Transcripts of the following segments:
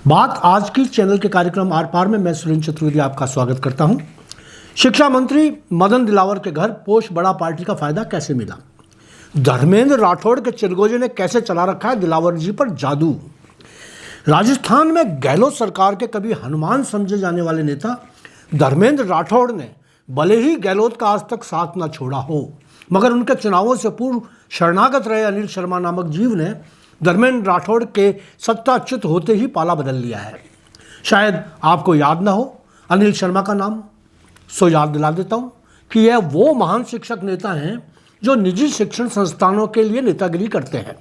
बात आज की चैनल के कार्यक्रम आर पार में मैं सुरेंद्र चतुर्वेदी आपका स्वागत करता हूं। शिक्षा मंत्री मदन दिलावर के घर पोष बड़ा पार्टी का फायदा कैसे मिला? धर्मेंद्र राठौड़ के चिरगोजे ने कैसे चला रखा है दिलावर जी पर जादू? राजस्थान में गहलोत सरकार के कभी हनुमान समझे जाने वाले नेता धर्मेंद्र राठौड़ ने भले ही गहलोत का आज तक साथ न छोड़ा हो, मगर उनके चुनावों से पूर्व शरणागत रहे अनिल शर्मा नामक जीव ने धर्मेंद्र राठौड़ के सत्ताच्युत होते ही पाला बदल लिया है। शायद आपको याद ना हो अनिल शर्मा का नाम, सो याद दिला देता हूँ कि यह वो महान शिक्षक नेता हैं जो निजी शिक्षण संस्थानों के लिए नेतागिरी करते हैं।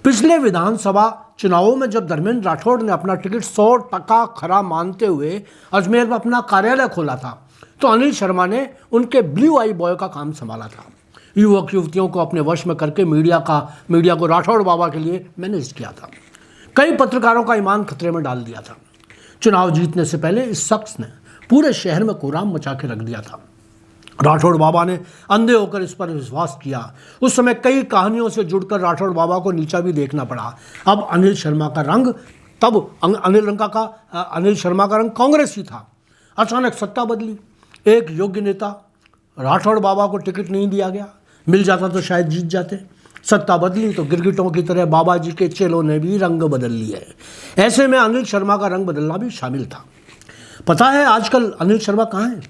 पिछले विधानसभा चुनावों में जब धर्मेंद्र राठौड़ ने अपना टिकट 100% खरा मानते हुए अजमेर में अपना कार्यालय खोला था, तो अनिल शर्मा ने उनके ब्लू आई बॉय का काम संभाला था। युवक युवतियों को अपने वश में करके मीडिया को राठौड़ बाबा के लिए मैनेज किया था। कई पत्रकारों का ईमान खतरे में डाल दिया था। चुनाव जीतने से पहले इस शख्स ने पूरे शहर में कोहराम मचा के रख दिया था। राठौड़ बाबा ने अंधे होकर इस पर विश्वास किया। उस समय कई कहानियों से जुड़कर राठौड़ बाबा को नीचा भी देखना पड़ा। अब अनिल शर्मा का रंग कांग्रेस ही था। अचानक सत्ता बदली, एक योग्य नेता राठौड़ बाबा को टिकट नहीं दिया गया, मिल जाता तो शायद जीत जाते। सत्ता बदली तो गिरगिटों की तरह बाबा जी के चेलों ने भी रंग बदल लिए। ऐसे में अनिल शर्मा का रंग बदलना भी शामिल था। पता है आजकल अनिल शर्मा कहाँ हैं?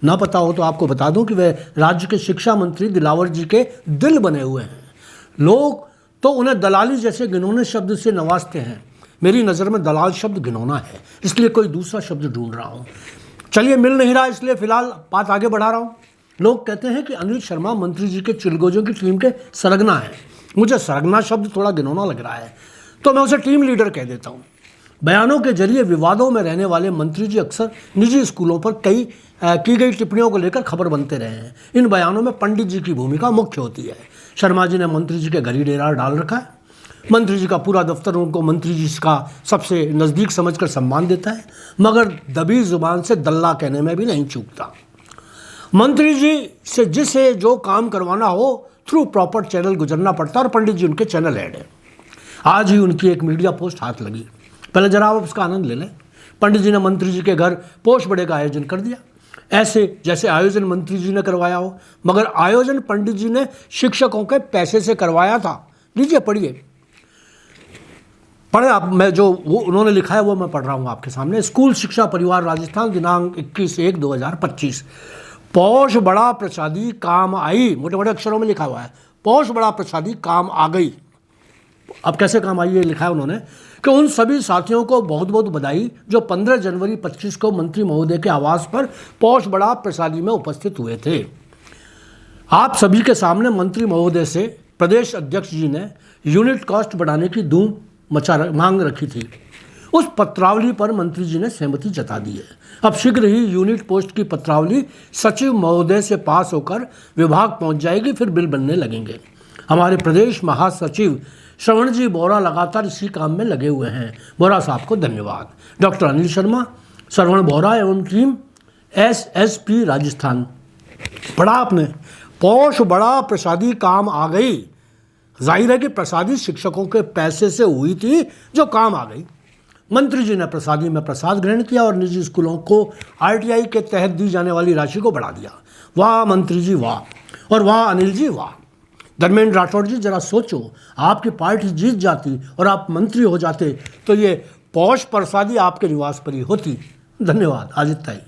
ना पता हो तो आपको बता दूं कि वे राज्य के शिक्षा मंत्री दिलावर जी के दिल बने हुए हैं। लोग तो उन्हें दलाली जैसे घिनौने शब्द से नवाजते हैं। मेरी नज़र में दलाल शब्द घिनौना है, इसलिए कोई दूसरा शब्द ढूंढ रहा हूँ। चलिए, मिल नहीं रहा इसलिए फिलहाल बात आगे बढ़ा रहा हूँ। लोग कहते हैं कि अनिल शर्मा मंत्री जी के चिलगोजों की टीम के सरगना है। मुझे सरगना शब्द थोड़ा घिनौना लग रहा है, तो मैं उसे टीम लीडर कह देता हूँ। बयानों के जरिए विवादों में रहने वाले मंत्री जी अक्सर निजी स्कूलों पर की गई टिप्पणियों को लेकर खबर बनते रहे हैं। इन बयानों में पंडित जी की भूमिका मुख्य होती है। शर्मा जी ने मंत्री जी के घर ही डेरा डाल रखा है। मंत्री जी का पूरा दफ्तर उनको मंत्री जी का सबसे नज़दीक समझकर सम्मान देता है, मगर दबी जुबान से दल्ला कहने में भी नहीं चूकता। मंत्री जी से जिसे जो काम करवाना हो थ्रू प्रॉपर चैनल गुजरना पड़ता है, और पंडित जी उनके चैनल हेड है। आज ही उनकी एक मीडिया पोस्ट हाथ लगी, पहले जरा आप उसका आनंद ले लें। पंडित जी ने मंत्री जी के घर पोष बड़े का आयोजन कर दिया, ऐसे जैसे आयोजन मंत्री जी ने करवाया हो, मगर आयोजन पंडित जी ने शिक्षकों के पैसे से करवाया था। लीजिए पढ़िए आप, मैं जो वो उन्होंने लिखा है वो मैं पढ़ रहा हूँ आपके सामने। स्कूल शिक्षा परिवार राजस्थान, दिनांक 21/1/2025। पोष बड़ा प्रसादी काम आई, मोटे मोटे अक्षरों में लिखा हुआ है। पोष बड़ा प्रसादी काम आ गई। अब कैसे काम आई ये लिखा है उन्होंने कि उन सभी साथियों को बहुत बहुत बधाई जो 15 जनवरी 25 को मंत्री महोदय के आवास पर पोष बड़ा प्रसादी में उपस्थित हुए थे। आप सभी के सामने मंत्री महोदय से प्रदेश अध्यक्ष जी ने यूनिट कॉस्ट बढ़ाने की धूम मांग रखी थी। उस पत्रावली पर मंत्री जी ने सहमति जता दी है। अब शीघ्र ही यूनिट पोस्ट की पत्रावली सचिव महोदय से पास होकर विभाग पहुंच जाएगी, फिर बिल बनने लगेंगे। हमारे प्रदेश महासचिव श्रवण जी बोरा लगातार इसी काम में लगे हुए हैं। बोरा साहब को धन्यवाद। डॉक्टर अनिल शर्मा, श्रवण बोरा एवं टीम SSP राजस्थान। पढ़ा आपने, पोष बड़ा प्रसादी काम आ गई। जाहिर है कि प्रसादी शिक्षकों के पैसे से हुई थी जो काम आ गई। मंत्री जी ने प्रसादी में प्रसाद ग्रहण किया और निजी स्कूलों को RTI के तहत दी जाने वाली राशि को बढ़ा दिया। वाह मंत्री जी वाह, और वाह अनिल जी वाह। धर्मेंद्र राठौड़ जी जरा सोचो, आपकी पार्टी जीत जाती और आप मंत्री हो जाते तो ये पोष प्रसादी आपके निवास पर ही होती। धन्यवाद। आदित्य।